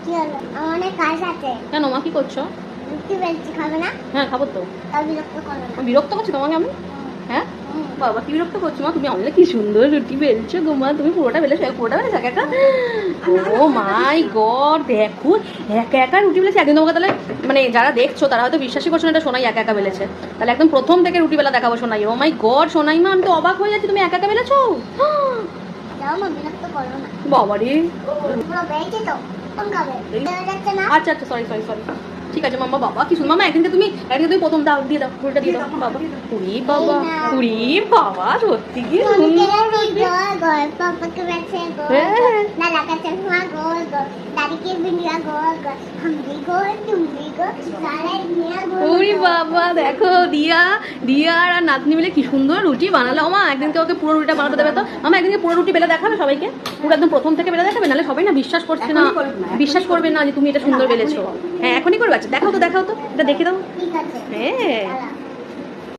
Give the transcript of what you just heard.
কি হলো? আমার অনেক কাজ আছে। কেন মা কি করছো? রুটি বেলছি, খাবে না? হ্যাঁ খাবো তো। তাও বিরক্ত করো না। আমি বিরক্ত করছি তোমাকে আমি? হ্যাঁ হুম। বাবা কি বিরক্ত করছো মা? তুমি অনেক কি সুন্দর রুটি বেলছো গো মা। তুমি পুরোটা বেলেছো? পুরোটা বেলেছো একা একা? ও মাই গড, দেখো একা একা রুটি বেলেছে। একদিন তোমাকে তাহলে মানে যারা দেখছো তারা হয়তো বিশ্বাসই করছো না এটা সোনাই একা একা বেলেছে। তাহলে একদম প্রথম থেকে রুটি বেলা দেখাবো সোনাই। ও মাই গড সোনাই মা, আমি তো অবাক হয়ে যাচ্ছি, তুমি একা একা বেলেছো? যাও মা, বিরক্ত করো না। বাবা রে। পুরো বেলছি তো, কোন খাবে? বেলা যাচ্ছে না? আচ্ছা আচ্ছা সরি সরি সরি। ঠিক আছে মাম্মা। বাবা কি শুন মামা, একদিনকে তুমি প্রথম দাও, দিয়ে দাও রুটিটা দিয়ে দাও বাবা। উড়ি বাবা, উড়ি বাবা, সত্যি কি সুন্দর রুটি। গোল পাপাকে বেছে গোল হ্যাঁ। নানা কাছে মা গোল গোল দাদিকে বিনিয়া গোল গোল हम भी गोल तुम भी गोल सारे दुनिया गोल উড়ি বাবা, দেখো দিয়া দিয়া আর নাতনি মিলে কি সুন্দর রুটি বানালো। মা একদিনকে ওকে পুরো রুটিটা বানাতে দেবে তো? মামা একদিনকে পুরো রুটি বেলে দেখাবে সবাইকে, পুরো একদম প্রথম থেকে বেলে দেখাবে, নাহলে সবাই না বিশ্বাস করছে না, বিশ্বাস করবে না যে তুমি এটা সুন্দর বেলেছো। হ্যাঁ এখনই করবে। আচ্ছা দেখাও তো, দেখাও তো, এটা দেখে দাও। ঠিক আছে হ্যাঁ দাঁড়া।